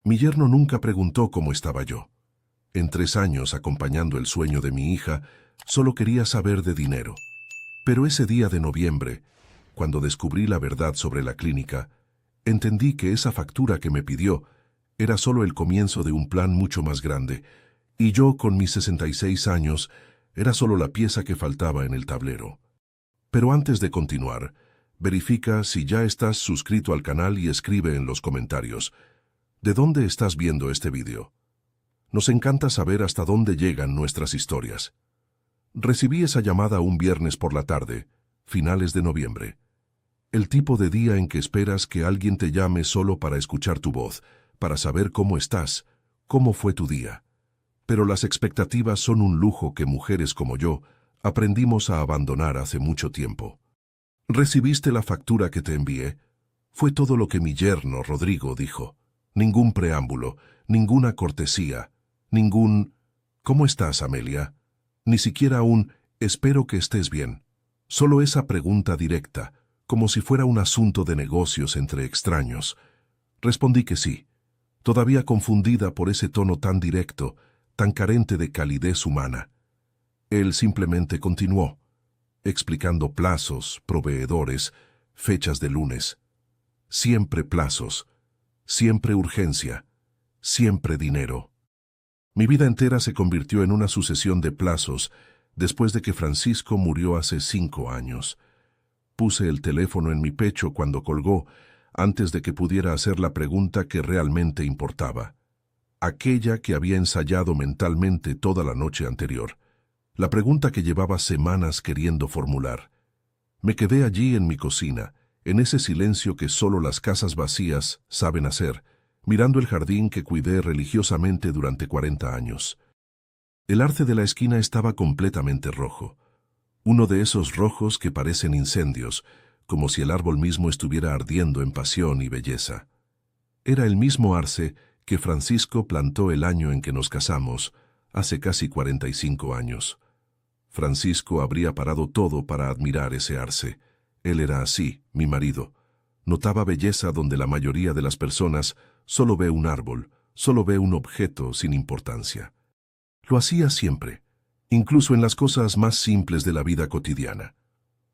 Mi yerno nunca preguntó cómo estaba yo. En 3 años, acompañando el sueño de mi hija, solo quería saber de dinero. Pero ese día de noviembre, cuando descubrí la verdad sobre la clínica, entendí que esa factura que me pidió era solo el comienzo de un plan mucho más grande, y yo, con mis 66 años, era solo la pieza que faltaba en el tablero. Pero antes de continuar, verifica si ya estás suscrito al canal y escribe en los comentarios, ¿de dónde estás viendo este vídeo? Nos encanta saber hasta dónde llegan nuestras historias. Recibí esa llamada un viernes por la tarde, finales de noviembre. El tipo de día en que esperas que alguien te llame solo para escuchar tu voz, para saber cómo estás, cómo fue tu día. Pero las expectativas son un lujo que mujeres como yo aprendimos a abandonar hace mucho tiempo. ¿Recibiste la factura que te envié? Fue todo lo que mi yerno, Rodrigo, dijo. Ningún preámbulo, ninguna cortesía, ningún ¿cómo estás, Amelia? Ni siquiera un espero que estés bien. Solo esa pregunta directa, como si fuera un asunto de negocios entre extraños. Respondí que sí, todavía confundida por ese tono tan directo, tan carente de calidez humana. Él simplemente continuó, explicando plazos, proveedores, fechas de lunes. Siempre plazos, siempre urgencia, siempre dinero. Mi vida entera se convirtió en una sucesión de plazos después de que Francisco murió hace 5 años. Puse el teléfono en mi pecho cuando colgó, antes de que pudiera hacer la pregunta que realmente importaba. Aquella que había ensayado mentalmente toda la noche anterior. La pregunta que llevaba semanas queriendo formular. Me quedé allí en mi cocina, en ese silencio que solo las casas vacías saben hacer, mirando el jardín que cuidé religiosamente durante 40 años. El arce de la esquina estaba completamente rojo. Uno de esos rojos que parecen incendios, como si el árbol mismo estuviera ardiendo en pasión y belleza. Era el mismo arce que Francisco plantó el año en que nos casamos, hace casi 45 años. Francisco habría parado todo para admirar ese arce. Él era así, mi marido. Notaba belleza donde la mayoría de las personas solo ve un árbol, solo ve un objeto sin importancia. Lo hacía siempre, incluso en las cosas más simples de la vida cotidiana.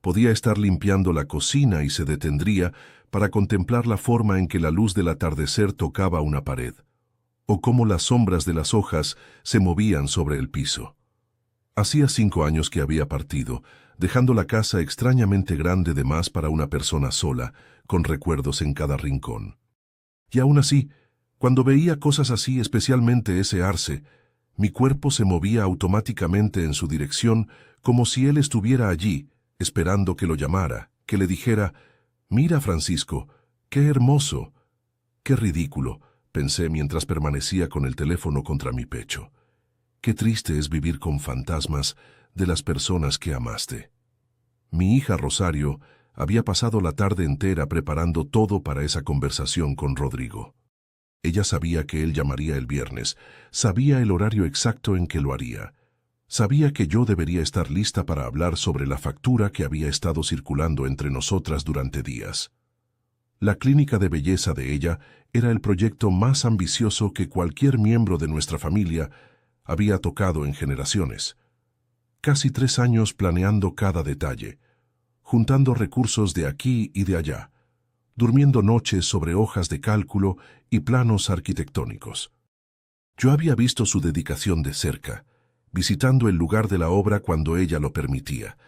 Podía estar limpiando la cocina y se detendría para contemplar la forma en que la luz del atardecer tocaba una pared, o cómo las sombras de las hojas se movían sobre el piso. Hacía 5 años que había partido, dejando la casa extrañamente grande de más para una persona sola, con recuerdos en cada rincón. Y aún así, cuando veía cosas así, especialmente ese arce, mi cuerpo se movía automáticamente en su dirección como si él estuviera allí, esperando que lo llamara, que le dijera, «Mira, Francisco, qué hermoso». «Qué ridículo», pensé mientras permanecía con el teléfono contra mi pecho. «Qué triste es vivir con fantasmas de las personas que amaste». Mi hija Rosario había pasado la tarde entera preparando todo para esa conversación con Rodrigo. Ella sabía que él llamaría el viernes, sabía el horario exacto en que lo haría. Sabía que yo debería estar lista para hablar sobre la factura que había estado circulando entre nosotras durante días. La clínica de belleza de ella era el proyecto más ambicioso que cualquier miembro de nuestra familia había tocado en generaciones. Casi 3 años planeando cada detalle, juntando recursos de aquí y de allá, durmiendo noches sobre hojas de cálculo y planos arquitectónicos. Yo había visto su dedicación de cerca, visitando el lugar de la obra cuando ella lo permitía,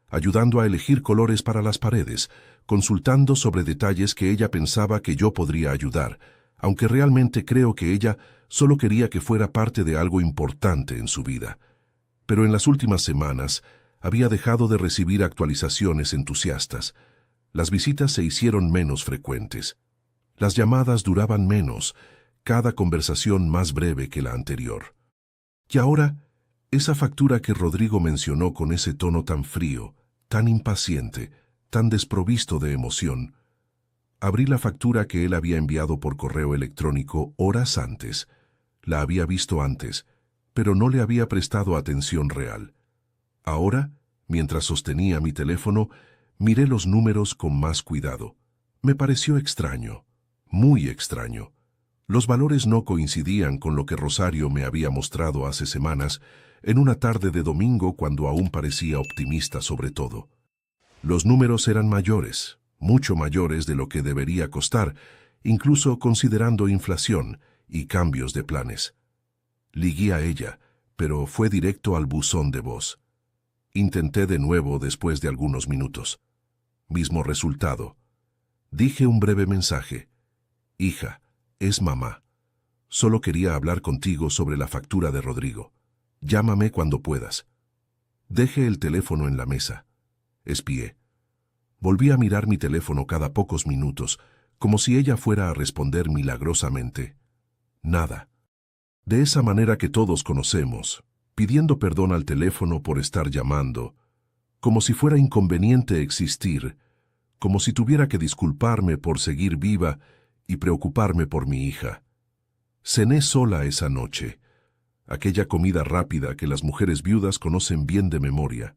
ayudando a elegir colores para las paredes, consultando sobre detalles que ella pensaba que yo podría ayudar, aunque realmente creo que ella solo quería que fuera parte de algo importante en su vida. Pero en las últimas semanas había dejado de recibir actualizaciones entusiastas. Las visitas se hicieron menos frecuentes. Las llamadas duraban menos, cada conversación más breve que la anterior. Y ahora, esa factura que Rodrigo mencionó con ese tono tan frío, tan impaciente, tan desprovisto de emoción. Abrí la factura que él había enviado por correo electrónico horas antes. La había visto antes, pero no le había prestado atención real. Ahora, mientras sostenía mi teléfono, miré los números con más cuidado. Me pareció extraño, muy extraño. Los valores no coincidían con lo que Rosario me había mostrado hace semanas, en una tarde de domingo cuando aún parecía optimista sobre todo. Los números eran mayores, mucho mayores de lo que debería costar, incluso considerando inflación y cambios de planes. Ligué a ella, pero fue directo al buzón de voz. Intenté de nuevo después de algunos minutos. Mismo resultado. Dije un breve mensaje. Hija, es mamá. Solo quería hablar contigo sobre la factura de Rodrigo. Llámame cuando puedas. Dejé el teléfono en la mesa. Espié. Volví a mirar mi teléfono cada pocos minutos, como si ella fuera a responder milagrosamente. Nada. De esa manera que todos conocemos, pidiendo perdón al teléfono por estar llamando, como si fuera inconveniente existir, como si tuviera que disculparme por seguir viva y preocuparme por mi hija. Cené sola esa noche, aquella comida rápida que las mujeres viudas conocen bien de memoria.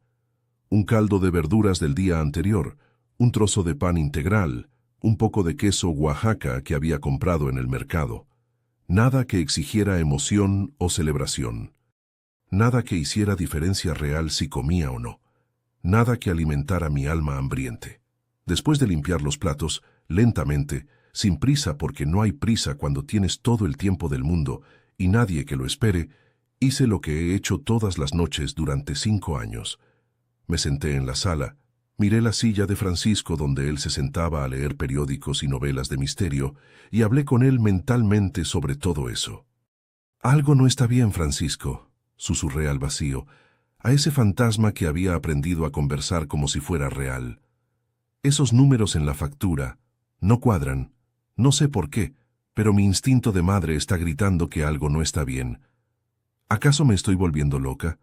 Un caldo de verduras del día anterior, un trozo de pan integral, un poco de queso Oaxaca que había comprado en el mercado. Nada que exigiera emoción o celebración. Nada que hiciera diferencia real si comía o no. Nada que alimentara mi alma hambriente. Después de limpiar los platos, lentamente, sin prisa porque no hay prisa cuando tienes todo el tiempo del mundo y nadie que lo espere, hice lo que he hecho todas las noches durante 5 años. Me senté en la sala, miré la silla de Francisco donde él se sentaba a leer periódicos y novelas de misterio y hablé con él mentalmente sobre todo eso. Algo no está bien, Francisco, susurré al vacío, a ese fantasma que había aprendido a conversar como si fuera real. Esos números en la factura no cuadran, no sé por qué, pero mi instinto de madre está gritando que algo no está bien. ¿Acaso me estoy volviendo loca?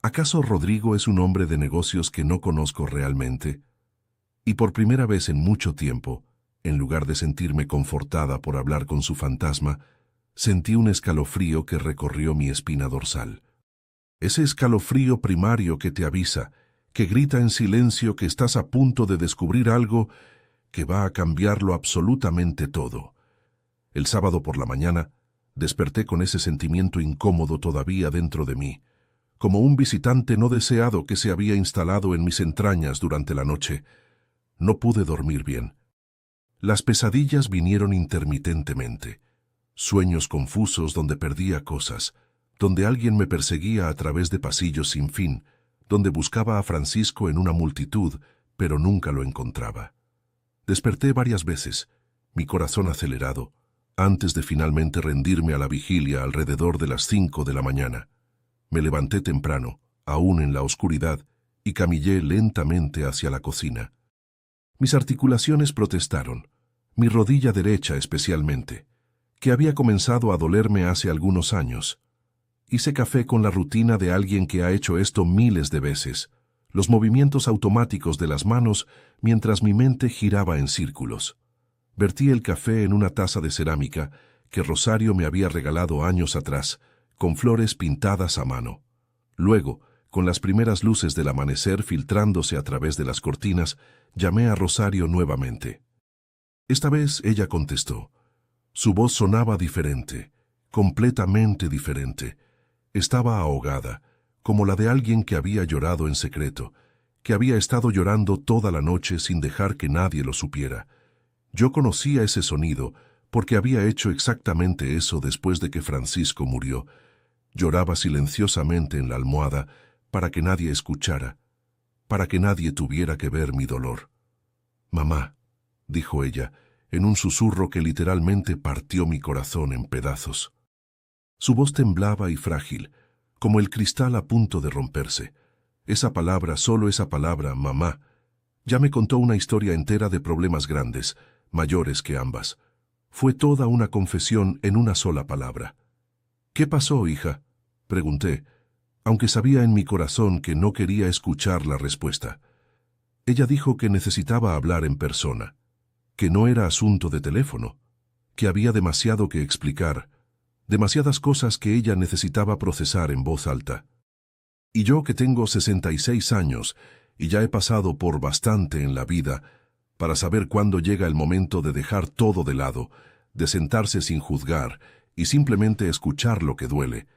¿Acaso Rodrigo es un hombre de negocios que no conozco realmente? Y por primera vez en mucho tiempo, en lugar de sentirme confortada por hablar con su fantasma, sentí un escalofrío que recorrió mi espina dorsal. Ese escalofrío primario que te avisa, que grita en silencio que estás a punto de descubrir algo que va a cambiarlo absolutamente todo. El sábado por la mañana, desperté con ese sentimiento incómodo todavía dentro de mí, como un visitante no deseado que se había instalado en mis entrañas durante la noche. No pude dormir bien. Las pesadillas vinieron intermitentemente. Sueños confusos donde perdía cosas, donde alguien me perseguía a través de pasillos sin fin, donde buscaba a Francisco en una multitud, pero nunca lo encontraba. Desperté varias veces, mi corazón acelerado, antes de finalmente rendirme a la vigilia alrededor de las 5 de la mañana. Me levanté temprano, aún en la oscuridad, y camillé lentamente hacia la cocina. Mis articulaciones protestaron, mi rodilla derecha especialmente, que había comenzado a dolerme hace algunos años. Hice café con la rutina de alguien que ha hecho esto miles de veces, los movimientos automáticos de las manos mientras mi mente giraba en círculos. Vertí el café en una taza de cerámica que Rosario me había regalado años atrás, con flores pintadas a mano. Luego, con las primeras luces del amanecer filtrándose a través de las cortinas, llamé a Rosario nuevamente. Esta vez ella contestó. Su voz sonaba diferente, completamente diferente. Estaba ahogada, como la de alguien que había llorado en secreto, que había estado llorando toda la noche sin dejar que nadie lo supiera. Yo conocía ese sonido porque había hecho exactamente eso después de que Francisco murió. Lloraba silenciosamente en la almohada para que nadie escuchara, para que nadie tuviera que ver mi dolor. «Mamá», dijo ella, en un susurro que literalmente partió mi corazón en pedazos. Su voz temblaba y frágil, como el cristal a punto de romperse. Esa palabra, solo esa palabra, mamá, ya me contó una historia entera de problemas grandes, mayores que ambas. Fue toda una confesión en una sola palabra. «¿Qué pasó, hija?», pregunté, aunque sabía en mi corazón que no quería escuchar la respuesta. Ella dijo que necesitaba hablar en persona, que no era asunto de teléfono, que había demasiado que explicar, demasiadas cosas que ella necesitaba procesar en voz alta. Y yo, que tengo 66 años y ya he pasado por bastante en la vida, para saber cuándo llega el momento de dejar todo de lado, de sentarse sin juzgar y simplemente escuchar lo que duele.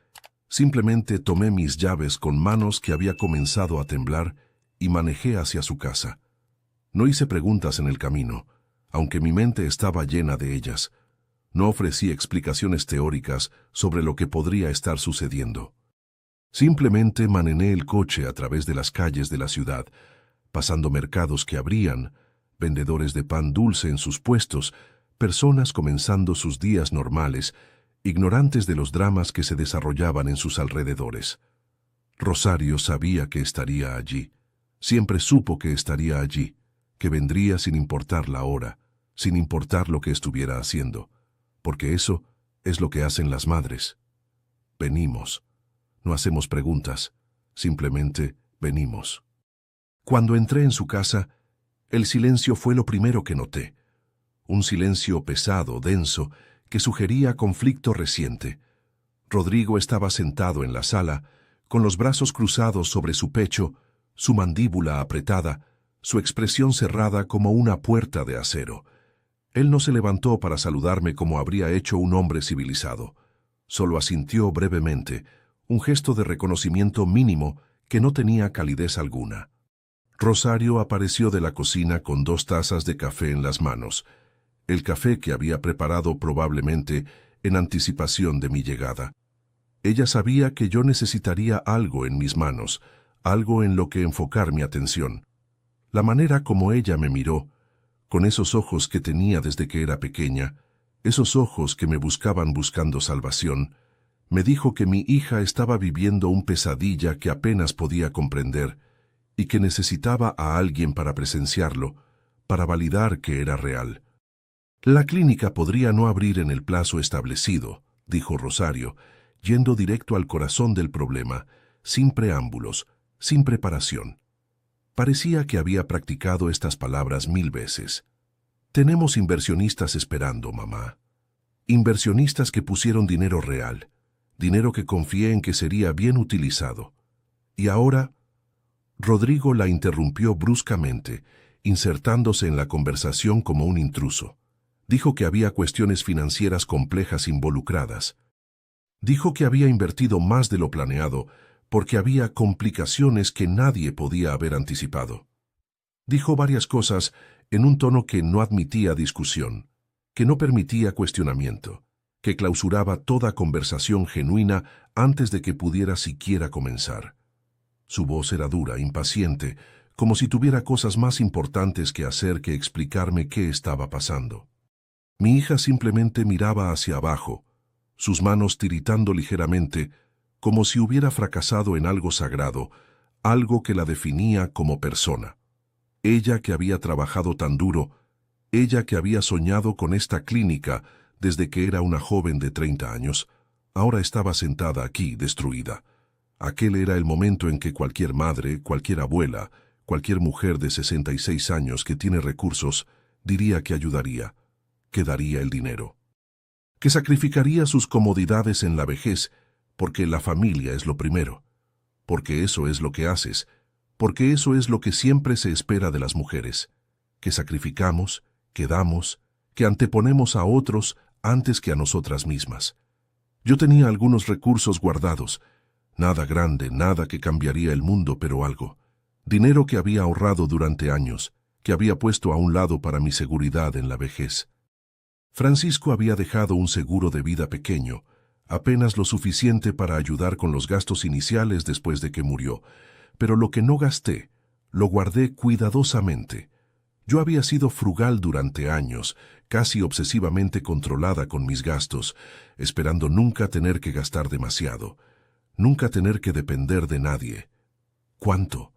Simplemente tomé mis llaves con manos que había comenzado a temblar y manejé hacia su casa. No hice preguntas en el camino, aunque mi mente estaba llena de ellas. No ofrecí explicaciones teóricas sobre lo que podría estar sucediendo. Simplemente manené el coche a través de las calles de la ciudad, pasando mercados que abrían, vendedores de pan dulce en sus puestos, personas comenzando sus días normales, ignorantes de los dramas que se desarrollaban en sus alrededores. Rosario sabía que estaría allí. Siempre supo que estaría allí, que vendría sin importar la hora, sin importar lo que estuviera haciendo, porque eso es lo que hacen las madres. Venimos. No hacemos preguntas, simplemente venimos. Cuando entré en su casa, el silencio fue lo primero que noté. Un silencio pesado, denso, que sugería conflicto reciente. Rodrigo estaba sentado en la sala, con los brazos cruzados sobre su pecho, su mandíbula apretada, su expresión cerrada como una puerta de acero. Él no se levantó para saludarme como habría hecho un hombre civilizado. Solo asintió brevemente, un gesto de reconocimiento mínimo que no tenía calidez alguna. Rosario apareció de la cocina con 2 tazas de café en las manos, el café que había preparado probablemente en anticipación de mi llegada. Ella sabía que yo necesitaría algo en mis manos, algo en lo que enfocar mi atención. La manera como ella me miró, con esos ojos que tenía desde que era pequeña, esos ojos que me buscaban buscando salvación, me dijo que mi hija estaba viviendo un pesadilla que apenas podía comprender y que necesitaba a alguien para presenciarlo, para validar que era real. La clínica podría no abrir en el plazo establecido, dijo Rosario, yendo directo al corazón del problema, sin preámbulos, sin preparación. Parecía que había practicado estas palabras 1000 veces. Tenemos inversionistas esperando, mamá. Inversionistas que pusieron dinero real, dinero que confié en que sería bien utilizado. Y ahora, Rodrigo la interrumpió bruscamente, insertándose en la conversación como un intruso. Dijo que había cuestiones financieras complejas involucradas. Dijo que había invertido más de lo planeado porque había complicaciones que nadie podía haber anticipado. Dijo varias cosas en un tono que no admitía discusión, que no permitía cuestionamiento, que clausuraba toda conversación genuina antes de que pudiera siquiera comenzar. Su voz era dura, impaciente, como si tuviera cosas más importantes que hacer que explicarme qué estaba pasando. Mi hija simplemente miraba hacia abajo, sus manos tiritando ligeramente, como si hubiera fracasado en algo sagrado, algo que la definía como persona. Ella que había trabajado tan duro, ella que había soñado con esta clínica desde que era una joven de 30 años, ahora estaba sentada aquí, destruida. Aquel era el momento en que cualquier madre, cualquier abuela, cualquier mujer de 66 años que tiene recursos, diría que ayudaría, que daría el dinero, que sacrificaría sus comodidades en la vejez, porque la familia es lo primero, porque eso es lo que haces, porque eso es lo que siempre se espera de las mujeres, que sacrificamos, que damos, que anteponemos a otros antes que a nosotras mismas. Yo tenía algunos recursos guardados, nada grande, nada que cambiaría el mundo, pero algo. Dinero que había ahorrado durante años, que había puesto a un lado para mi seguridad en la vejez. Francisco había dejado un seguro de vida pequeño, apenas lo suficiente para ayudar con los gastos iniciales después de que murió, pero lo que no gasté, lo guardé cuidadosamente. Yo había sido frugal durante años, casi obsesivamente controlada con mis gastos, esperando nunca tener que gastar demasiado, nunca tener que depender de nadie. ¿Cuánto?,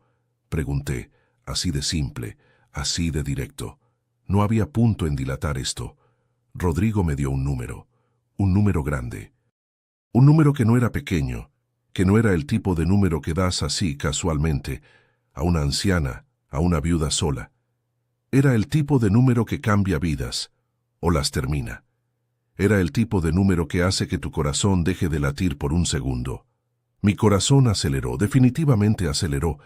pregunté, así de simple, así de directo. No había punto en dilatar esto. Rodrigo me dio un número grande. Un número que no era pequeño, que no era el tipo de número que das así casualmente, a una anciana, a una viuda sola. Era el tipo de número que cambia vidas, o las termina. Era el tipo de número que hace que tu corazón deje de latir por un segundo. Mi corazón aceleró, definitivamente aceleró,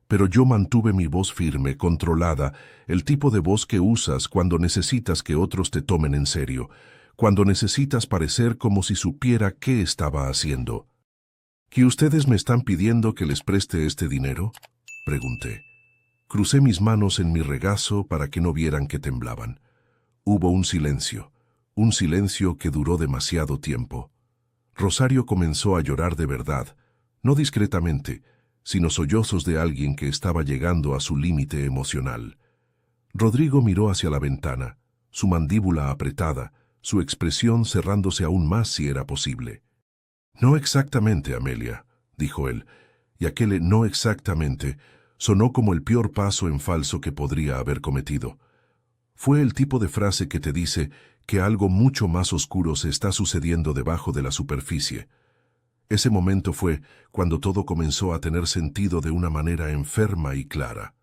pero yo mantuve mi voz firme, controlada, el tipo de voz que usas cuando necesitas que otros te tomen en serio, cuando necesitas parecer como si supiera qué estaba haciendo. ¿Que ustedes me están pidiendo que les preste este dinero?, pregunté. Crucé mis manos en mi regazo para que no vieran que temblaban. Hubo un silencio que duró demasiado tiempo. Rosario comenzó a llorar de verdad, no discretamente, sino sollozos de alguien que estaba llegando a su límite emocional. Rodrigo miró hacia la ventana, su mandíbula apretada, su expresión cerrándose aún más si era posible. «No exactamente, Amelia», dijo él, y aquel «no exactamente» sonó como el peor paso en falso que podría haber cometido. Fue el tipo de frase que te dice que algo mucho más oscuro se está sucediendo debajo de la superficie. Ese momento fue cuando todo comenzó a tener sentido de una manera enferma y clara.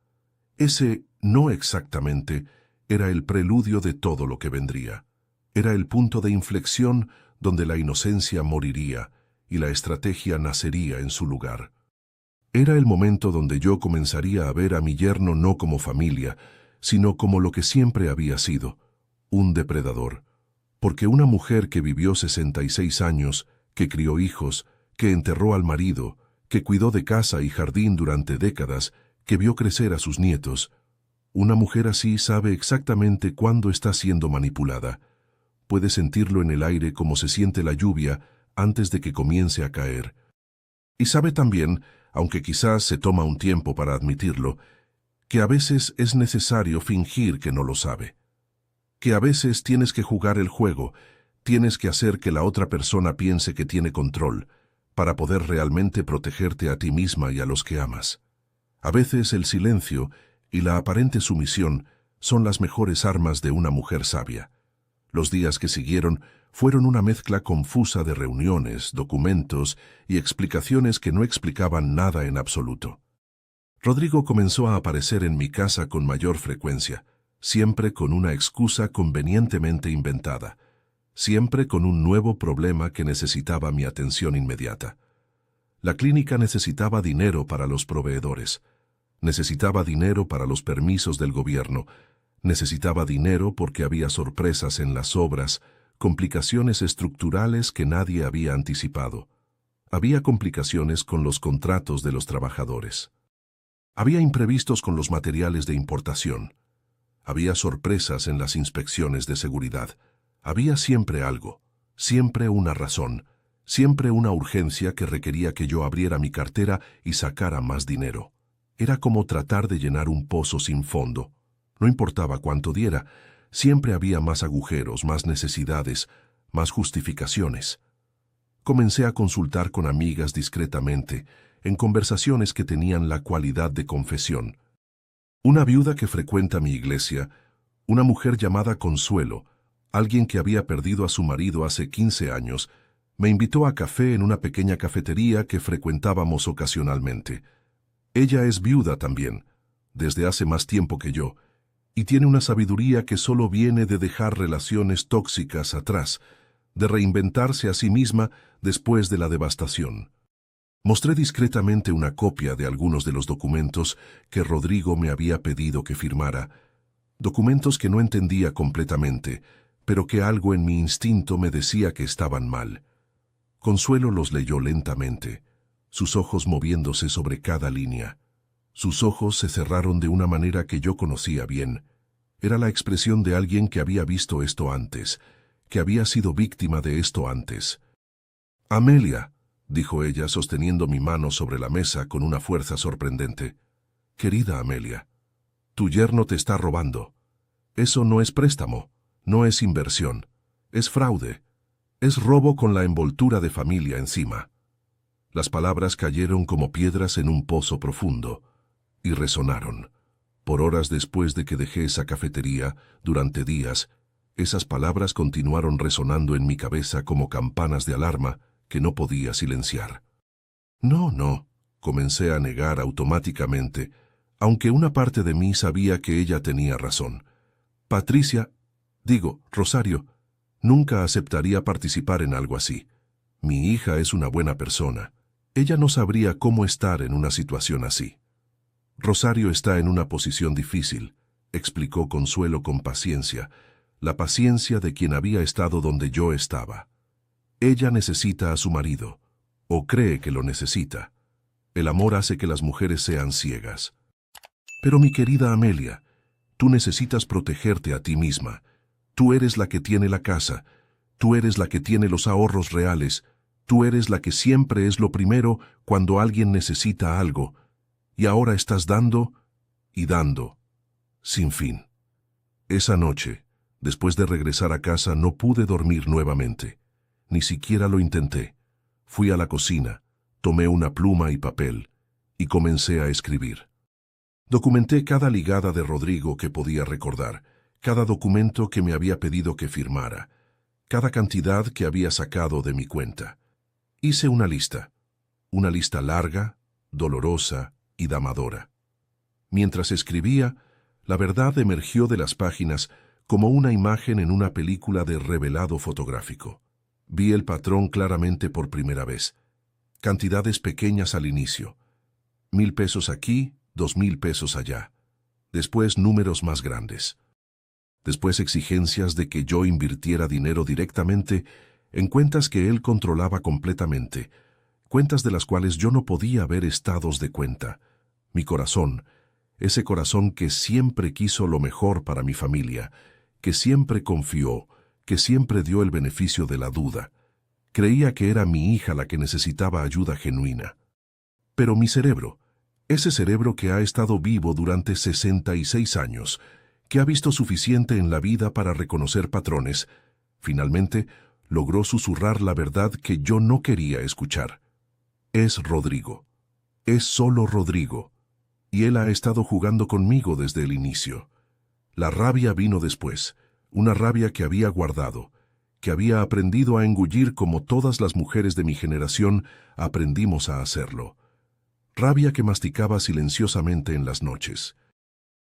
Ese «no exactamente» era el preludio de todo lo que vendría. Era el punto de inflexión donde la inocencia moriría y la estrategia nacería en su lugar. Era el momento donde yo comenzaría a ver a mi yerno no como familia, sino como lo que siempre había sido, un depredador. Porque una mujer que vivió 66 años, que crió hijos, que enterró al marido, que cuidó de casa y jardín durante décadas, que vio crecer a sus nietos, una mujer así sabe exactamente cuándo está siendo manipulada. Puede sentirlo en el aire como se siente la lluvia antes de que comience a caer. Y sabe también, aunque quizás se toma un tiempo para admitirlo, que a veces es necesario fingir que no lo sabe. Que a veces tienes que jugar el juego, tienes que hacer que la otra persona piense que tiene control, para poder realmente protegerte a ti misma y a los que amas. A veces el silencio y la aparente sumisión son las mejores armas de una mujer sabia. Los días que siguieron fueron una mezcla confusa de reuniones, documentos y explicaciones que no explicaban nada en absoluto. Rodrigo comenzó a aparecer en mi casa con mayor frecuencia, siempre con una excusa convenientemente inventada, siempre con un nuevo problema que necesitaba mi atención inmediata. La clínica necesitaba dinero para los proveedores, necesitaba dinero para los permisos del gobierno, necesitaba dinero porque había sorpresas en las obras, complicaciones estructurales que nadie había anticipado. Había complicaciones con los contratos de los trabajadores. Había imprevistos con los materiales de importación. Había sorpresas en las inspecciones de seguridad. Había siempre algo, siempre una razón, siempre una urgencia que requería que yo abriera mi cartera y sacara más dinero. Era como tratar de llenar un pozo sin fondo. No importaba cuánto diera, siempre había más agujeros, más necesidades, más justificaciones. Comencé a consultar con amigas discretamente, en conversaciones que tenían la cualidad de confesión. Una viuda que frecuenta mi iglesia, una mujer llamada Consuelo, alguien que había perdido a su marido hace 15 años, me invitó a café en una pequeña cafetería que frecuentábamos ocasionalmente. Ella es viuda también, desde hace más tiempo que yo, y tiene una sabiduría que solo viene de dejar relaciones tóxicas atrás, de reinventarse a sí misma después de la devastación. Mostré discretamente una copia de algunos de los documentos que Rodrigo me había pedido que firmara, documentos que no entendía completamente, pero que algo en mi instinto me decía que estaban mal. Consuelo los leyó lentamente, sus ojos moviéndose sobre cada línea. Sus ojos se cerraron de una manera que yo conocía bien. Era la expresión de alguien que había visto esto antes, que había sido víctima de esto antes. «Amelia», dijo ella sosteniendo mi mano sobre la mesa con una fuerza sorprendente. «Querida Amelia, tu yerno te está robando. Eso no es préstamo, no es inversión, es fraude, es robo con la envoltura de familia encima». Las palabras cayeron como piedras en un pozo profundo y resonaron. Por horas después de que dejé esa cafetería, durante días, esas palabras continuaron resonando en mi cabeza como campanas de alarma que no podía silenciar. No, comencé a negar automáticamente, aunque una parte de mí sabía que ella tenía razón. Rosario, nunca aceptaría participar en algo así. Mi hija es una buena persona. Ella no sabría cómo estar en una situación así. Rosario está en una posición difícil, explicó Consuelo con paciencia. la paciencia de quien había estado donde yo estaba. Ella necesita a su marido, o cree que lo necesita. El amor hace que las mujeres sean ciegas. Pero mi querida Amelia, tú necesitas protegerte a ti misma. Tú eres la que tiene la casa, tú eres la que tiene los ahorros reales, tú eres la que siempre es lo primero cuando alguien necesita algo, y ahora estás dando y dando, sin fin. Esa noche, después de regresar a casa, no pude dormir nuevamente. Ni siquiera lo intenté. Fui a la cocina, tomé una pluma y papel, y comencé a escribir. Documenté cada ligada de Rodrigo que podía recordar, cada documento que me había pedido que firmara, cada cantidad que había sacado de mi cuenta. Hice una lista larga, dolorosa y damadora. Mientras escribía, la verdad emergió de las páginas como una imagen en una película de revelado fotográfico. Vi el patrón claramente por primera vez. Cantidades pequeñas al inicio. 1,000 pesos aquí, 2,000 pesos allá. Después números más grandes. Después exigencias de que yo invirtiera dinero directamente en cuentas que él controlaba completamente, cuentas de las cuales yo no podía ver estados de cuenta. Mi corazón, ese corazón que siempre quiso lo mejor para mi familia, que siempre confió, que siempre dio el beneficio de la duda. Creía que era mi hija la que necesitaba ayuda genuina. Pero mi cerebro, ese cerebro que ha estado vivo durante 66 años, que ha visto suficiente en la vida para reconocer patrones, finalmente logró susurrar la verdad que yo no quería escuchar. Es Rodrigo. Es solo Rodrigo. Y él ha estado jugando conmigo desde el inicio. La rabia vino después, una rabia que había guardado, que había aprendido a engullir como todas las mujeres de mi generación aprendimos a hacerlo. Rabia que masticaba silenciosamente en las noches.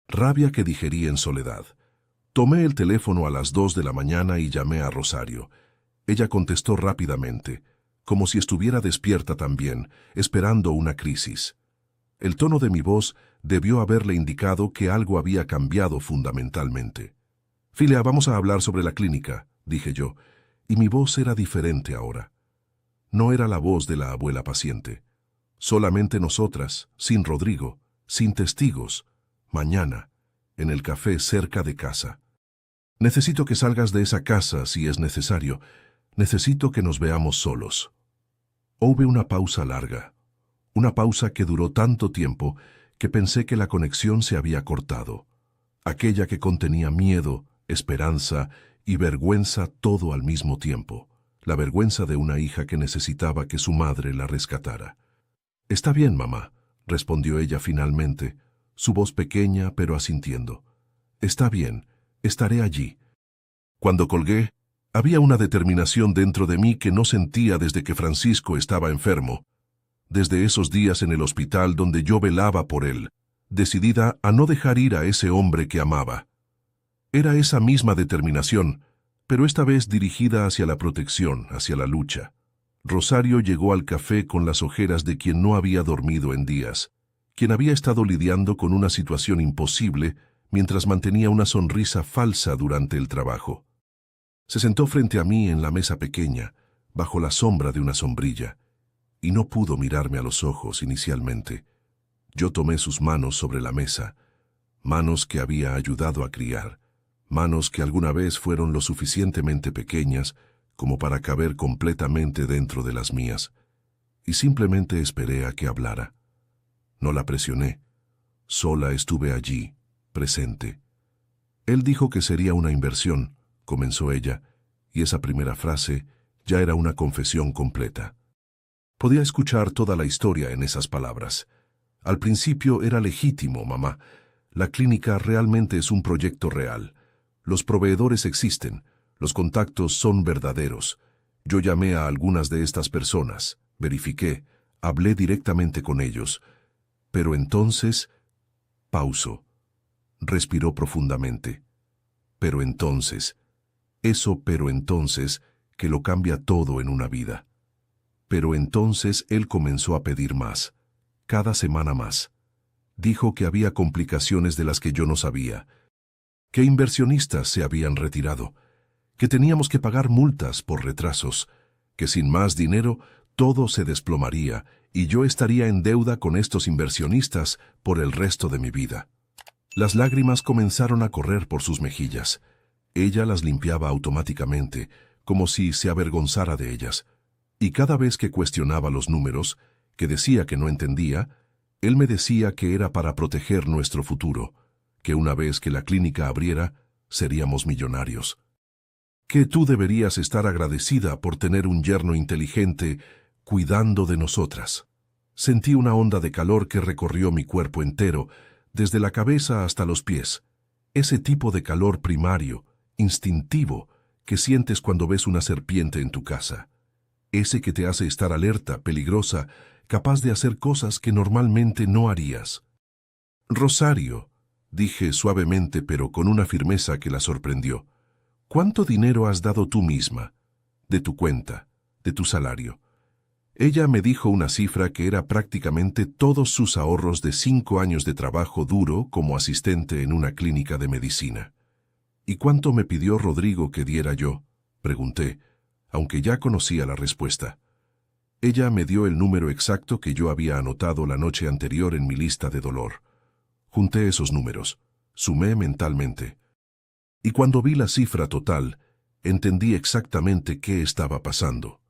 Rabia que digerí en soledad. Tomé el teléfono a las 2 de la mañana y llamé a Rosario. Ella contestó rápidamente, como si estuviera despierta también, esperando una crisis. El tono de mi voz debió haberle indicado que algo había cambiado fundamentalmente. «Filia, vamos a hablar sobre la clínica», dije yo, y mi voz era diferente ahora. No era la voz de la abuela paciente. Solamente nosotras, sin Rodrigo, sin testigos, mañana, en el café cerca de casa. «Necesito que salgas de esa casa si es necesario. Necesito que nos veamos solos». Hubo una pausa larga. Una pausa que duró tanto tiempo que pensé que la conexión se había cortado. Aquella que contenía miedo, esperanza y vergüenza todo al mismo tiempo. La vergüenza de una hija que necesitaba que su madre la rescatara. «Está bien, mamá», respondió ella finalmente, su voz pequeña pero asintiendo. «Está bien, estaré allí». Cuando colgué, había una determinación dentro de mí que no sentía desde que Francisco estaba enfermo. Desde esos días en el hospital donde yo velaba por él, decidida a no dejar ir a ese hombre que amaba. Era esa misma determinación, pero esta vez dirigida hacia la protección, hacia la lucha. Rosario llegó al café con las ojeras de quien no había dormido en días, quien había estado lidiando con una situación imposible mientras mantenía una sonrisa falsa durante el trabajo. Se sentó frente a mí en la mesa pequeña, bajo la sombra de una sombrilla, y no pudo mirarme a los ojos inicialmente. Yo tomé sus manos sobre la mesa, manos que había ayudado a criar, manos que alguna vez fueron lo suficientemente pequeñas como para caber completamente dentro de las mías, y simplemente esperé a que hablara. No la presioné, sola estuve allí, presente. Él dijo que sería una inversión, comenzó ella, y esa primera frase ya era una confesión completa. Podía escuchar toda la historia en esas palabras. Al principio era legítimo, mamá. La clínica realmente es un proyecto real. Los proveedores existen, los contactos son verdaderos. Yo llamé a algunas de estas personas, verifiqué, hablé directamente con ellos. Pero entonces... Pausó. Respiró profundamente. Pero entonces... Eso pero entonces, que lo cambia todo en una vida. Pero entonces él comenzó a pedir más, cada semana más. Dijo que había complicaciones de las que yo no sabía. que inversionistas se habían retirado, que teníamos que pagar multas por retrasos, que sin más dinero todo se desplomaría y yo estaría en deuda con estos inversionistas por el resto de mi vida. Las lágrimas comenzaron a correr por sus mejillas. Ella las limpiaba automáticamente, como si se avergonzara de ellas. Y cada vez que cuestionaba los números, que decía que no entendía, él me decía que era para proteger nuestro futuro, que una vez que la clínica abriera, seríamos millonarios. Que tú deberías estar agradecida por tener un yerno inteligente cuidando de nosotras. Sentí una onda de calor que recorrió mi cuerpo entero, desde la cabeza hasta los pies. Ese tipo de calor primario, instintivo, que sientes cuando ves una serpiente en tu casa. Ese que te hace estar alerta, peligrosa, capaz de hacer cosas que normalmente no harías. Rosario, dije suavemente pero con una firmeza que la sorprendió. ¿Cuánto dinero has dado tú misma? De tu cuenta, de tu salario. Ella me dijo una cifra que era prácticamente todos sus ahorros de 5 años de trabajo duro como asistente en una clínica de medicina. ¿Y cuánto me pidió Rodrigo que diera yo?, pregunté, aunque ya conocía la respuesta. Ella me dio el número exacto que yo había anotado la noche anterior en mi lista de dolor. Junté esos números, sumé mentalmente. Y cuando vi la cifra total, entendí exactamente qué estaba pasando.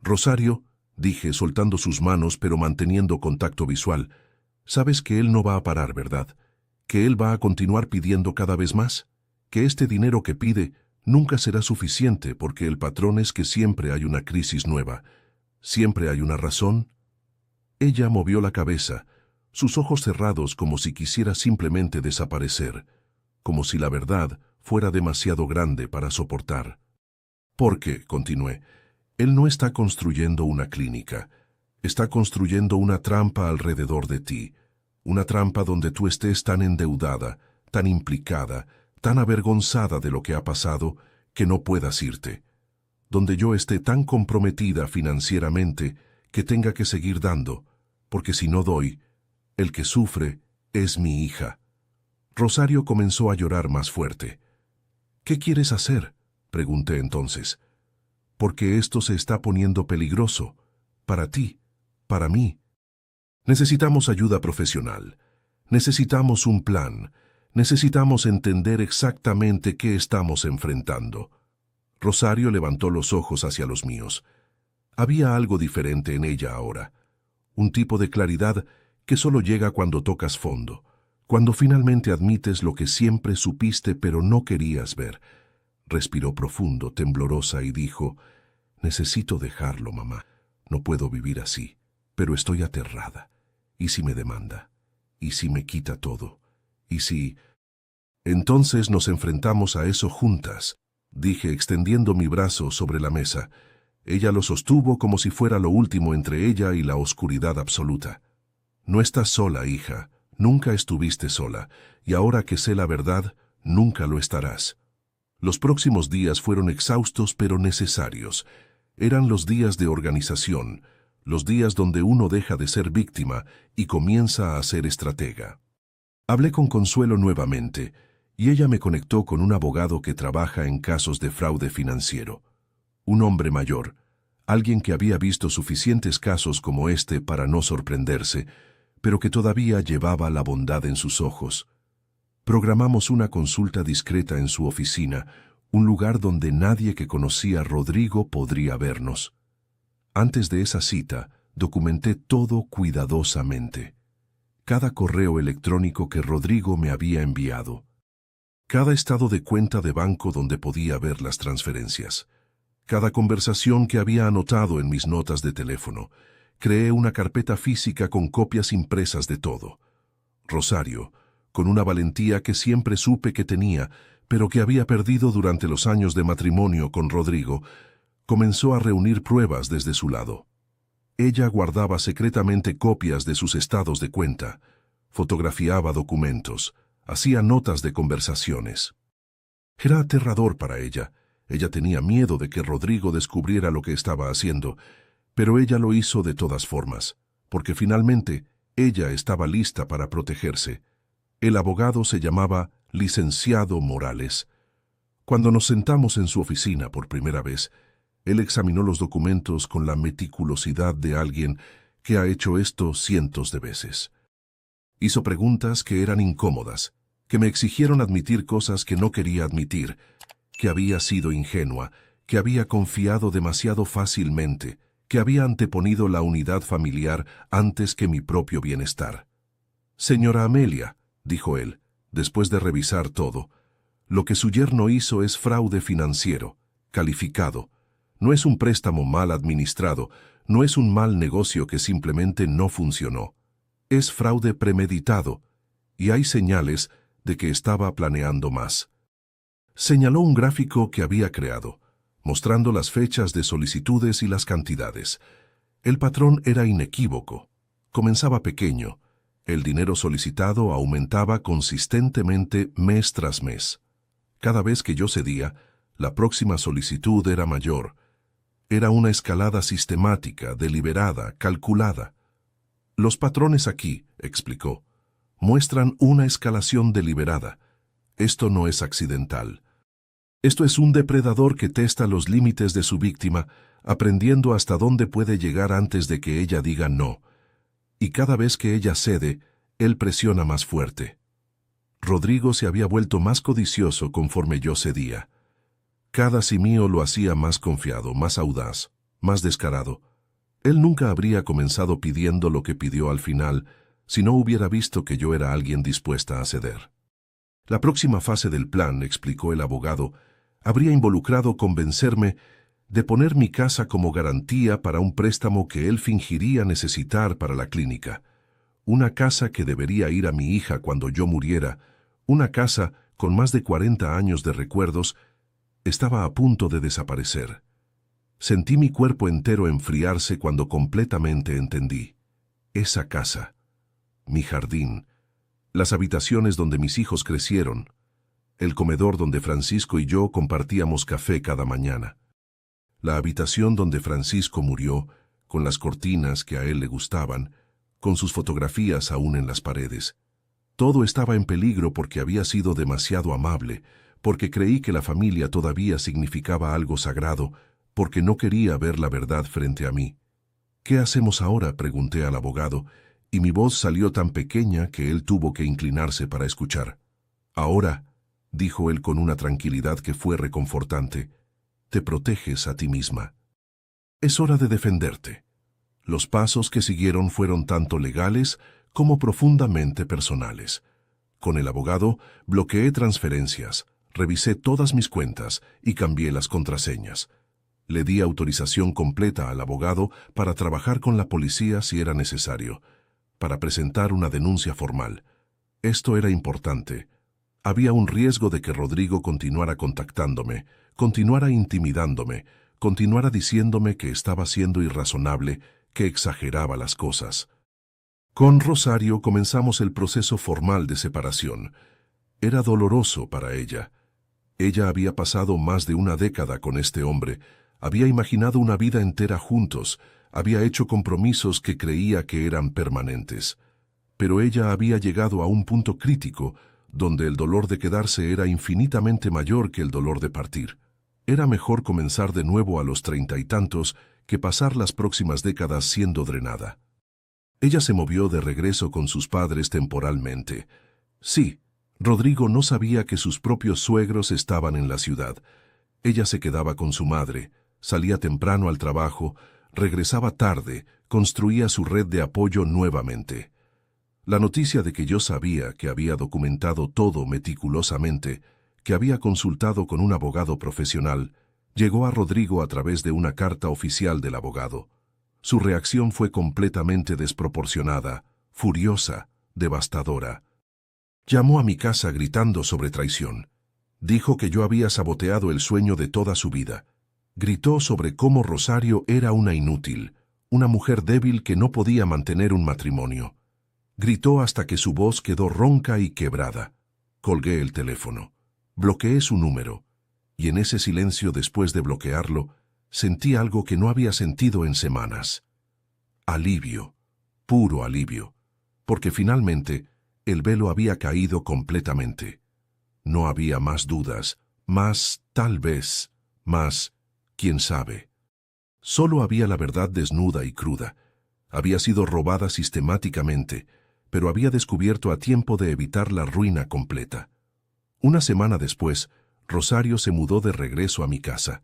Rosario, dije soltando sus manos pero manteniendo contacto visual, sabes que él no va a parar, ¿verdad? Que él va a continuar pidiendo cada vez más. Que este dinero que pide nunca será suficiente porque el patrón es que siempre hay una crisis nueva. Siempre hay una razón. Ella movió la cabeza, sus ojos cerrados como si quisiera simplemente desaparecer, como si la verdad fuera demasiado grande para soportar. Porque, continué, él no está construyendo una clínica, está construyendo una trampa alrededor de ti, una trampa donde tú estés tan endeudada, tan implicada, tan avergonzada de lo que ha pasado, que no puedas irte, donde yo esté tan comprometida financieramente que tenga que seguir dando, porque si no doy, el que sufre es mi hija. Rosario comenzó a llorar más fuerte. ¿Qué quieres hacer?, pregunté entonces. Porque esto se está poniendo peligroso, para ti, para mí. Necesitamos ayuda profesional, necesitamos un plan, necesitamos entender exactamente qué estamos enfrentando. Rosario levantó los ojos hacia los míos. Había algo diferente en ella ahora, un tipo de claridad que solo llega cuando tocas fondo, cuando finalmente admites lo que siempre supiste pero no querías ver. Respiró profundo, temblorosa, y dijo, necesito dejarlo, mamá. No puedo vivir así, pero estoy aterrada. ¿Y si me demanda? ¿Y si me quita todo? ¿Y si...? Entonces nos enfrentamos a eso juntas, dije extendiendo mi brazo sobre la mesa. Ella lo sostuvo como si fuera lo último entre ella y la oscuridad absoluta. No estás sola, hija, nunca estuviste sola, y ahora que sé la verdad, nunca lo estarás. Los próximos días fueron exhaustos pero necesarios. Eran los días de organización, los días donde uno deja de ser víctima y comienza a ser estratega. Hablé con Consuelo nuevamente, y ella me conectó con un abogado que trabaja en casos de fraude financiero. Un hombre mayor, alguien que había visto suficientes casos como este para no sorprenderse, pero que todavía llevaba la bondad en sus ojos. Programamos una consulta discreta en su oficina, un lugar donde nadie que conocía a Rodrigo podría vernos. Antes de esa cita, documenté todo cuidadosamente. Cada correo electrónico que Rodrigo me había enviado. Cada estado de cuenta de banco donde podía ver las transferencias. Cada conversación que había anotado en mis notas de teléfono. Creé una carpeta física con copias impresas de todo. Rosario, con una valentía que siempre supe que tenía, pero que había perdido durante los años de matrimonio con Rodrigo, comenzó a reunir pruebas desde su lado. Ella guardaba secretamente copias de sus estados de cuenta, fotografiaba documentos, hacía notas de conversaciones. Era aterrador para ella. Ella tenía miedo de que Rodrigo descubriera lo que estaba haciendo, pero ella lo hizo de todas formas, porque finalmente ella estaba lista para protegerse. El abogado se llamaba licenciado Morales. Cuando nos sentamos en su oficina por primera vez, él examinó los documentos con la meticulosidad de alguien que ha hecho esto cientos de veces. Hizo preguntas que eran incómodas, que me exigieron admitir cosas que no quería admitir, que había sido ingenua, que había confiado demasiado fácilmente, que había anteponido la unidad familiar antes que mi propio bienestar. «Señora Amelia», dijo él, después de revisar todo, «lo que su yerno hizo es fraude financiero, calificado. No es un préstamo mal administrado, no es un mal negocio que simplemente no funcionó. Es fraude premeditado, y hay señales de que estaba planeando más». Señaló un gráfico que había creado, mostrando las fechas de solicitudes y las cantidades. El patrón era inequívoco. Comenzaba pequeño. El dinero solicitado aumentaba consistentemente mes tras mes. Cada vez que yo cedía, la próxima solicitud era mayor. Era una escalada sistemática, deliberada, calculada. Los patrones aquí, explicó, muestran una escalación deliberada. Esto no es accidental. Esto es un depredador que testa los límites de su víctima, aprendiendo hasta dónde puede llegar antes de que ella diga no. Y cada vez que ella cede, él presiona más fuerte. Rodrigo se había vuelto más codicioso conforme yo cedía. Cada simio lo hacía más confiado, más audaz, más descarado. Él nunca habría comenzado pidiendo lo que pidió al final si no hubiera visto que yo era alguien dispuesta a ceder. La próxima fase del plan, explicó el abogado, habría involucrado convencerme de poner mi casa como garantía para un préstamo que él fingiría necesitar para la clínica. Una casa que debería ir a mi hija cuando yo muriera, una casa con más de 40 años de recuerdos, estaba a punto de desaparecer. Sentí mi cuerpo entero enfriarse cuando completamente entendí. Esa casa, mi jardín, las habitaciones donde mis hijos crecieron, el comedor donde Francisco y yo compartíamos café cada mañana, la habitación donde Francisco murió, con las cortinas que a él le gustaban, con sus fotografías aún en las paredes. Todo estaba en peligro porque había sido demasiado amable, porque creí que la familia todavía significaba algo sagrado, porque no quería ver la verdad frente a mí. «¿Qué hacemos ahora?», pregunté al abogado, y mi voz salió tan pequeña que él tuvo que inclinarse para escuchar. «Ahora», dijo él con una tranquilidad que fue reconfortante, «te proteges a ti misma. Es hora de defenderte». Los pasos que siguieron fueron tanto legales como profundamente personales. Con el abogado bloqueé transferencias, revisé todas mis cuentas y cambié las contraseñas. Le di autorización completa al abogado para trabajar con la policía si era necesario, para presentar una denuncia formal. Esto era importante. Había un riesgo de que Rodrigo continuara contactándome, continuara intimidándome, continuara diciéndome que estaba siendo irrazonable, que exageraba las cosas. Con Rosario comenzamos el proceso formal de separación. Era doloroso para ella. Ella había pasado más de una década con este hombre, había imaginado una vida entera juntos, había hecho compromisos que creía que eran permanentes. Pero ella había llegado a un punto crítico, donde el dolor de quedarse era infinitamente mayor que el dolor de partir. Era mejor comenzar de nuevo a los 30 y tantos que pasar las próximas décadas siendo drenada. Ella se movió de regreso con sus padres temporalmente. Sí, Rodrigo no sabía que sus propios suegros estaban en la ciudad. Ella se quedaba con su madre, salía temprano al trabajo, regresaba tarde, construía su red de apoyo nuevamente. La noticia de que yo sabía que había documentado todo meticulosamente, que había consultado con un abogado profesional, llegó a Rodrigo a través de una carta oficial del abogado. Su reacción fue completamente desproporcionada, furiosa, devastadora. Llamó a mi casa gritando sobre traición. Dijo que yo había saboteado el sueño de toda su vida. Gritó sobre cómo Rosario era una inútil, una mujer débil que no podía mantener un matrimonio. Gritó hasta que su voz quedó ronca y quebrada. Colgué el teléfono. Bloqueé su número. Y en ese silencio, después de bloquearlo, sentí algo que no había sentido en semanas. Alivio, puro alivio, porque finalmente el velo había caído completamente. No había más dudas, más tal vez, más quién sabe. Solo había la verdad desnuda y cruda. Había sido robada sistemáticamente, pero había descubierto a tiempo de evitar la ruina completa. Una semana después, Rosario se mudó de regreso a mi casa,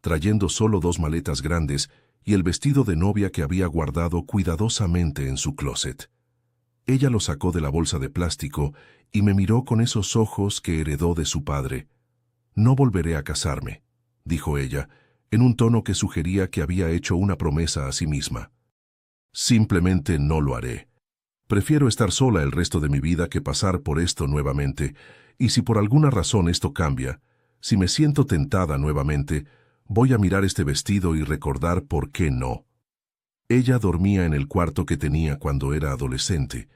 trayendo solo 2 maletas grandes y el vestido de novia que había guardado cuidadosamente en su closet. Ella lo sacó de la bolsa de plástico y me miró con esos ojos que heredó de su padre. «No volveré a casarme», dijo ella, en un tono que sugería que había hecho una promesa a sí misma. «Simplemente no lo haré. Prefiero estar sola el resto de mi vida que pasar por esto nuevamente, y si por alguna razón esto cambia, si me siento tentada nuevamente, voy a mirar este vestido y recordar por qué no». Ella dormía en el cuarto que tenía cuando era adolescente,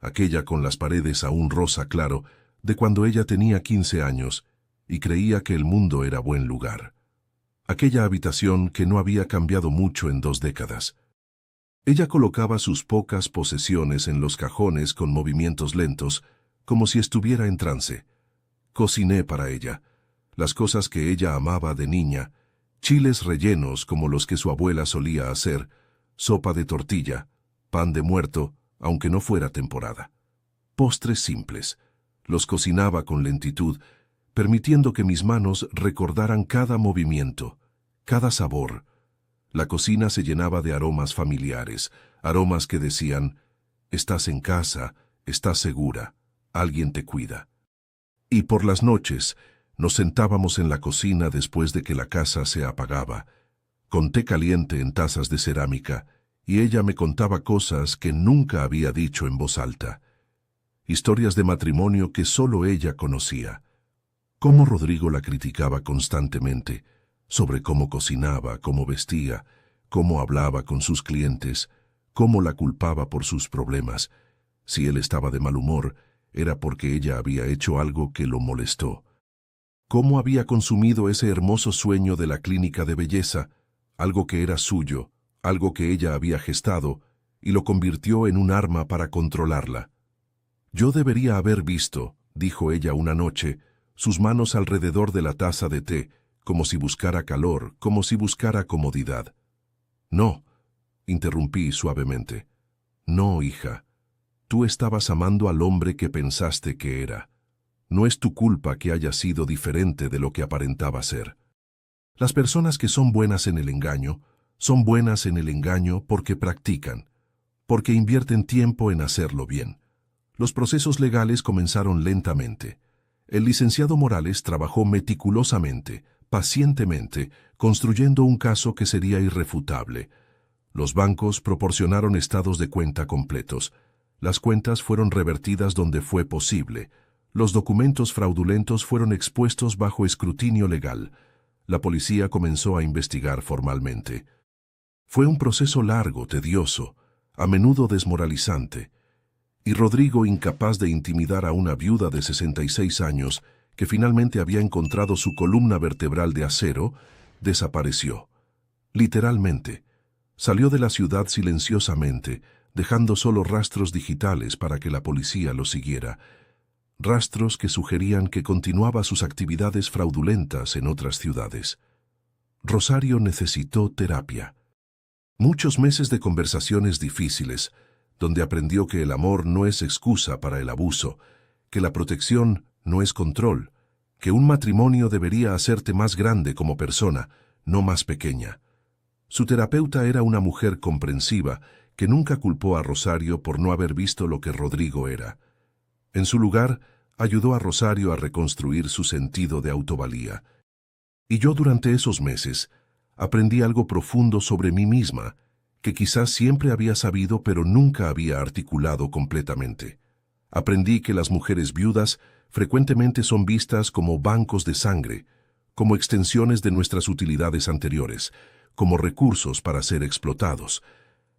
aquella con las paredes aún rosa claro, de cuando ella tenía 15 años, y creía que el mundo era buen lugar. Aquella habitación que no había cambiado mucho en 2 décadas. Ella colocaba sus pocas posesiones en los cajones con movimientos lentos, como si estuviera en trance. Cociné para ella, las cosas que ella amaba de niña, chiles rellenos como los que su abuela solía hacer, sopa de tortilla, pan de muerto, aunque no fuera temporada. Postres simples. Los cocinaba con lentitud, permitiendo que mis manos recordaran cada movimiento, cada sabor. La cocina se llenaba de aromas familiares, aromas que decían, «Estás en casa, estás segura, alguien te cuida». Y por las noches, nos sentábamos en la cocina después de que la casa se apagaba, con té caliente en tazas de cerámica, y ella me contaba cosas que nunca había dicho en voz alta. Historias de matrimonio que solo ella conocía. Cómo Rodrigo la criticaba constantemente, sobre cómo cocinaba, cómo vestía, cómo hablaba con sus clientes, cómo la culpaba por sus problemas. Si él estaba de mal humor, era porque ella había hecho algo que lo molestó. Cómo había consumido ese hermoso sueño de la clínica de belleza, algo que era suyo, algo que ella había gestado, y lo convirtió en un arma para controlarla. «Yo debería haber visto», dijo ella una noche, sus manos alrededor de la taza de té, como si buscara calor, como si buscara comodidad. «No», interrumpí suavemente. «No, hija. Tú estabas amando al hombre que pensaste que era. No es tu culpa que haya sido diferente de lo que aparentaba ser. Las personas que son buenas en el engaño, son buenas en el engaño porque practican, porque invierten tiempo en hacerlo bien». Los procesos legales comenzaron lentamente. El licenciado Morales trabajó meticulosamente, pacientemente, construyendo un caso que sería irrefutable. Los bancos proporcionaron estados de cuenta completos. Las cuentas fueron revertidas donde fue posible. Los documentos fraudulentos fueron expuestos bajo escrutinio legal. La policía comenzó a investigar formalmente. Fue un proceso largo, tedioso, a menudo desmoralizante. Y Rodrigo, incapaz de intimidar a una viuda de 66 años, que finalmente había encontrado su columna vertebral de acero, desapareció. Literalmente. Salió de la ciudad silenciosamente, dejando solo rastros digitales para que la policía lo siguiera. Rastros que sugerían que continuaba sus actividades fraudulentas en otras ciudades. Rosario necesitó terapia. Muchos meses de conversaciones difíciles, donde aprendió que el amor no es excusa para el abuso, que la protección no es control, que un matrimonio debería hacerte más grande como persona, no más pequeña. Su terapeuta era una mujer comprensiva que nunca culpó a Rosario por no haber visto lo que Rodrigo era. En su lugar, ayudó a Rosario a reconstruir su sentido de autovalía. Y yo durante esos meses aprendí algo profundo sobre mí misma, que quizás siempre había sabido pero nunca había articulado completamente. Aprendí que las mujeres viudas frecuentemente son vistas como bancos de sangre, como extensiones de nuestras utilidades anteriores, como recursos para ser explotados.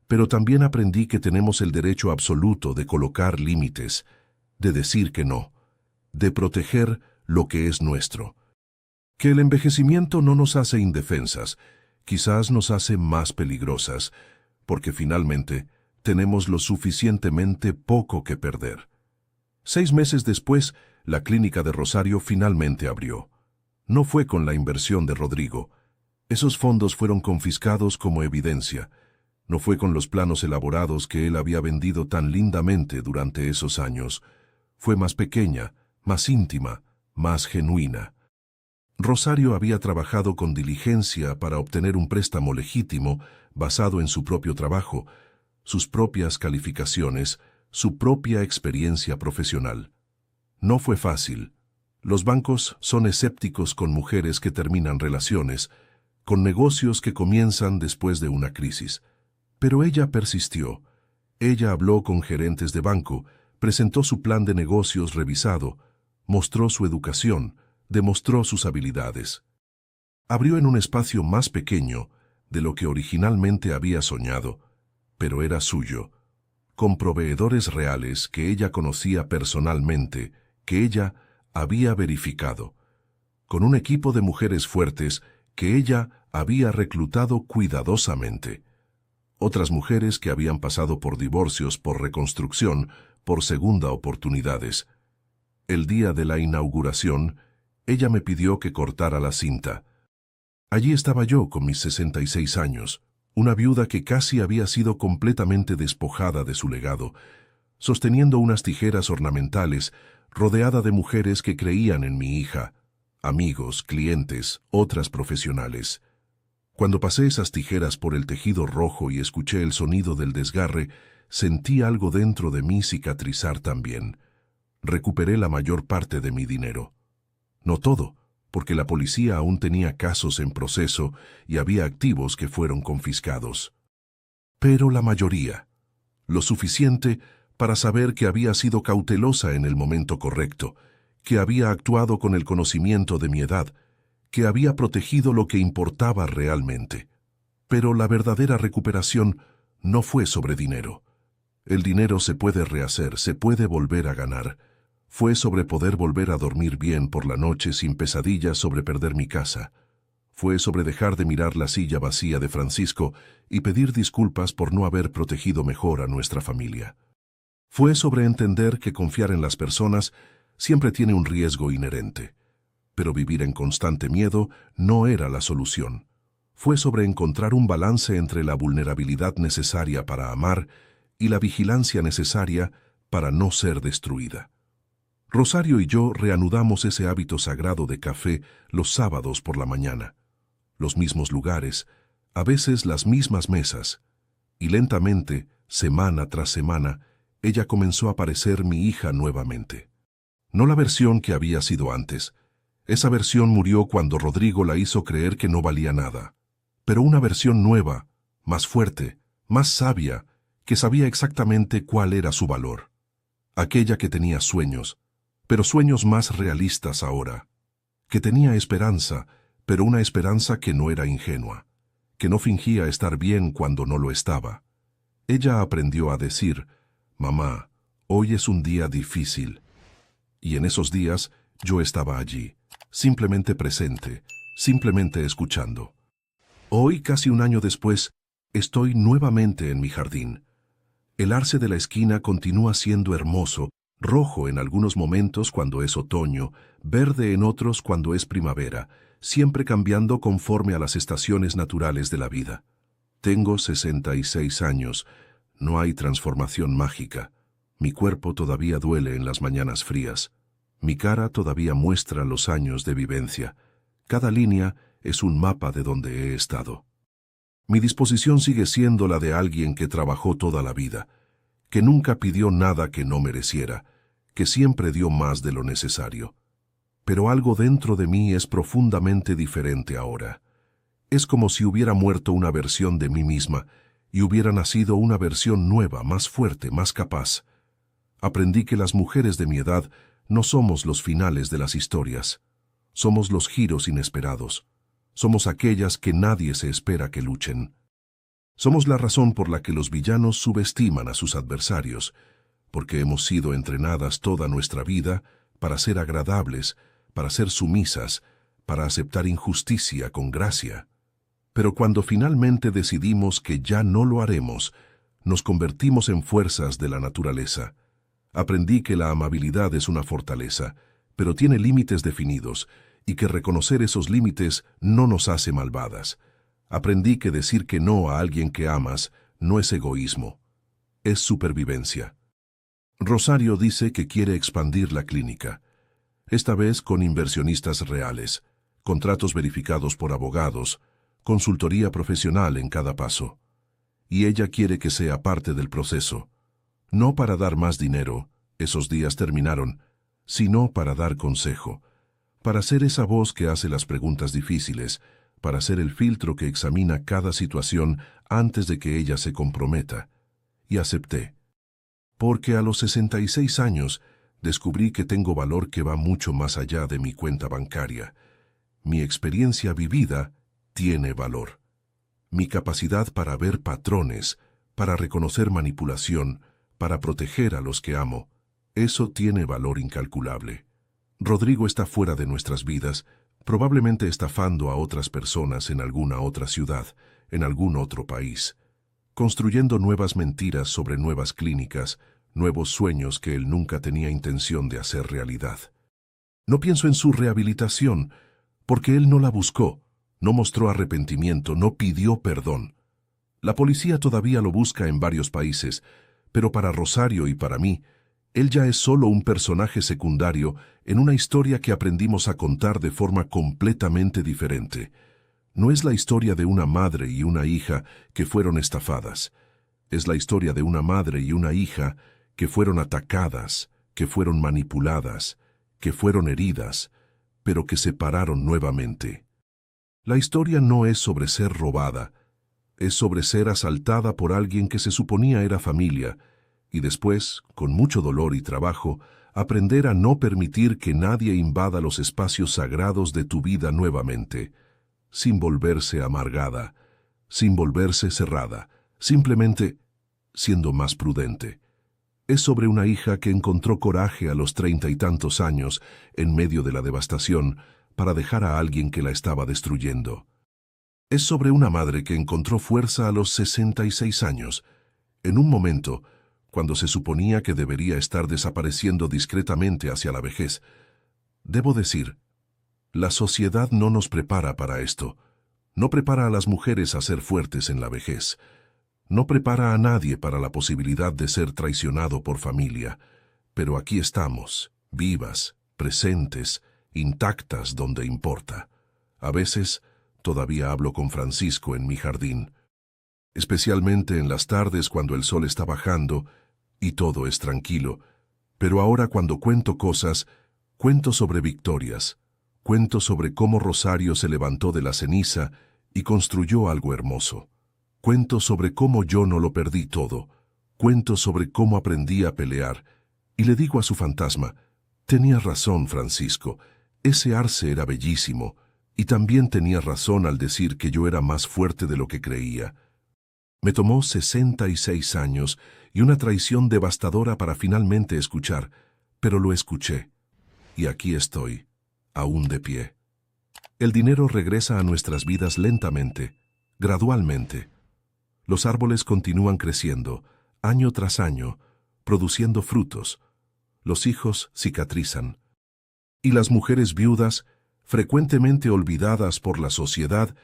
Pero también aprendí que tenemos el derecho absoluto de colocar límites, de decir que no, de proteger lo que es nuestro. Que el envejecimiento no nos hace indefensas, quizás nos hace más peligrosas, porque finalmente tenemos lo suficientemente poco que perder. 6 meses después, La clínica de Rosario finalmente abrió. No fue con la inversión de Rodrigo. Esos fondos fueron confiscados como evidencia. No fue con los planos elaborados que él había vendido tan lindamente durante esos años. Fue más pequeña, más íntima, más genuina. Rosario había trabajado con diligencia para obtener un préstamo legítimo basado en su propio trabajo, sus propias calificaciones, su propia experiencia profesional. No fue fácil. Los bancos son escépticos con mujeres que terminan relaciones, con negocios que comienzan después de una crisis. Pero ella persistió. Ella habló con gerentes de banco, presentó su plan de negocios revisado, mostró su educación, demostró sus habilidades. Abrió en un espacio más pequeño de lo que originalmente había soñado, pero era suyo, con proveedores reales que ella conocía personalmente, que ella había verificado, con un equipo de mujeres fuertes que ella había reclutado cuidadosamente. Otras mujeres que habían pasado por divorcios, por reconstrucción, por segunda oportunidades. El día de la inauguración, ella me pidió que cortara la cinta. Allí estaba yo con mis 66 años, una viuda que casi había sido completamente despojada de su legado, sosteniendo unas tijeras ornamentales, rodeada de mujeres que creían en mi hija, amigos, clientes, otras profesionales. Cuando pasé esas tijeras por el tejido rojo y escuché el sonido del desgarre, sentí algo dentro de mí cicatrizar también. Recuperé la mayor parte de mi dinero. No todo, porque la policía aún tenía casos en proceso y había activos que fueron confiscados. Pero la mayoría, lo suficiente para saber que había sido cautelosa en el momento correcto, que había actuado con el conocimiento de mi edad, que había protegido lo que importaba realmente. Pero la verdadera recuperación no fue sobre dinero. El dinero se puede rehacer, se puede volver a ganar. Fue sobre poder volver a dormir bien por la noche sin pesadillas sobre perder mi casa. Fue sobre dejar de mirar la silla vacía de Francisco y pedir disculpas por no haber protegido mejor a nuestra familia. Fue sobre entender que confiar en las personas siempre tiene un riesgo inherente. Pero vivir en constante miedo no era la solución. Fue sobre encontrar un balance entre la vulnerabilidad necesaria para amar y la vigilancia necesaria para no ser destruida. Rosario y yo reanudamos ese hábito sagrado de café los sábados por la mañana. Los mismos lugares, a veces las mismas mesas. Y lentamente, semana tras semana, ella comenzó a parecer mi hija nuevamente. No la versión que había sido antes. Esa versión murió cuando Rodrigo la hizo creer que no valía nada. Pero una versión nueva, más fuerte, más sabia, que sabía exactamente cuál era su valor. Aquella que tenía sueños, pero sueños más realistas ahora. Que tenía esperanza, pero una esperanza que no era ingenua. Que no fingía estar bien cuando no lo estaba. Ella aprendió a decir, «Mamá, hoy es un día difícil». Y en esos días yo estaba allí, simplemente presente, simplemente escuchando. Hoy, casi un año después, estoy nuevamente en mi jardín. El arce de la esquina continúa siendo hermoso, rojo en algunos momentos cuando es otoño, verde en otros cuando es primavera, siempre cambiando conforme a las estaciones naturales de la vida. Tengo 66 años, no hay transformación mágica. Mi cuerpo todavía duele en las mañanas frías. Mi cara todavía muestra los años de vivencia. Cada línea es un mapa de donde he estado. Mi disposición sigue siendo la de alguien que trabajó toda la vida, que nunca pidió nada que no mereciera, que siempre dio más de lo necesario. Pero algo dentro de mí es profundamente diferente ahora. Es como si hubiera muerto una versión de mí misma y hubiera nacido una versión nueva, más fuerte, más capaz. Aprendí que las mujeres de mi edad no somos los finales de las historias. Somos los giros inesperados. Somos aquellas que nadie se espera que luchen. Somos la razón por la que los villanos subestiman a sus adversarios, porque hemos sido entrenadas toda nuestra vida para ser agradables, para ser sumisas, para aceptar injusticia con gracia. Pero cuando finalmente decidimos que ya no lo haremos, nos convertimos en fuerzas de la naturaleza. Aprendí que la amabilidad es una fortaleza, pero tiene límites definidos, y que reconocer esos límites no nos hace malvadas. Aprendí que decir que no a alguien que amas no es egoísmo, es supervivencia. Rosario dice que quiere expandir la clínica, esta vez con inversionistas reales, contratos verificados por abogados, consultoría profesional en cada paso. Y ella quiere que sea parte del proceso, no para dar más dinero, esos días terminaron, sino para dar consejo, para ser esa voz que hace las preguntas difíciles, para ser el filtro que examina cada situación antes de que ella se comprometa. Y acepté. Porque a los 66 años descubrí que tengo valor que va mucho más allá de mi cuenta bancaria. Mi experiencia vivida tiene valor. Mi capacidad para ver patrones, para reconocer manipulación, para proteger a los que amo, eso tiene valor incalculable. Rodrigo está fuera de nuestras vidas, probablemente estafando a otras personas en alguna otra ciudad, en algún otro país, construyendo nuevas mentiras sobre nuevas clínicas, nuevos sueños que él nunca tenía intención de hacer realidad. No pienso en su rehabilitación, porque él no la buscó, no mostró arrepentimiento, no pidió perdón. La policía todavía lo busca en varios países, pero para Rosario y para mí, él ya es solo un personaje secundario en una historia que aprendimos a contar de forma completamente diferente. No es la historia de una madre y una hija que fueron estafadas. Es la historia de una madre y una hija que fueron atacadas, que fueron manipuladas, que fueron heridas, pero que se pararon nuevamente. La historia no es sobre ser robada, es sobre ser asaltada por alguien que se suponía era familia, y después, con mucho dolor y trabajo, aprender a no permitir que nadie invada los espacios sagrados de tu vida nuevamente, sin volverse amargada, sin volverse cerrada, simplemente siendo más prudente. Es sobre una hija que encontró coraje a los 30 y tantos años, en medio de la devastación, para dejar a alguien que la estaba destruyendo. Es sobre una madre que encontró fuerza a los 66 años, en un momento cuando se suponía que debería estar desapareciendo discretamente hacia la vejez. Debo decir, la sociedad no nos prepara para esto, no prepara a las mujeres a ser fuertes en la vejez, no prepara a nadie para la posibilidad de ser traicionado por familia, pero aquí estamos, vivas, presentes, intactas donde importa. A veces, todavía hablo con Francisco en mi jardín, especialmente en las tardes cuando el sol está bajando y todo es tranquilo, pero ahora cuando cuento cosas, cuento sobre victorias, cuento sobre cómo Rosario se levantó de la ceniza y construyó algo hermoso. Cuento sobre cómo yo no lo perdí todo, cuento sobre cómo aprendí a pelear, y le digo a su fantasma, tenías razón, Francisco, ese arce era bellísimo, y también tenías razón al decir que yo era más fuerte de lo que creía. Me tomó 66 años y una traición devastadora para finalmente escuchar, pero lo escuché. Y aquí estoy, aún de pie. El dinero regresa a nuestras vidas lentamente, gradualmente. Los árboles continúan creciendo, año tras año, produciendo frutos. Los hijos cicatrizan. Y las mujeres viudas, frecuentemente olvidadas por la sociedad,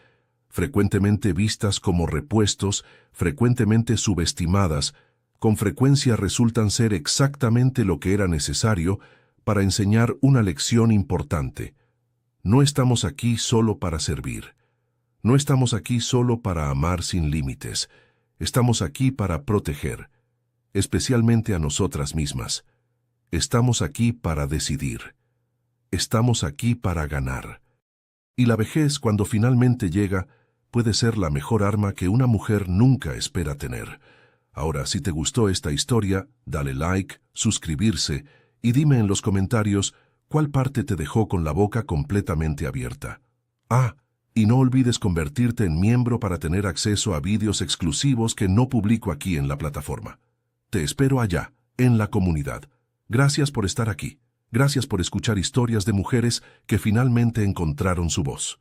frecuentemente vistas como repuestos, frecuentemente subestimadas, con frecuencia resultan ser exactamente lo que era necesario para enseñar una lección importante. No estamos aquí solo para servir. No estamos aquí solo para amar sin límites. Estamos aquí para proteger, especialmente a nosotras mismas. Estamos aquí para decidir. Estamos aquí para ganar. Y la vejez, cuando finalmente llega, puede ser la mejor arma que una mujer nunca espera tener. Ahora, si te gustó esta historia, dale like, suscribirse y dime en los comentarios cuál parte te dejó con la boca completamente abierta. Y no olvides convertirte en miembro para tener acceso a vídeos exclusivos que no publico aquí en la plataforma. Te espero allá, en la comunidad. Gracias por estar aquí. Gracias por escuchar historias de mujeres que finalmente encontraron su voz.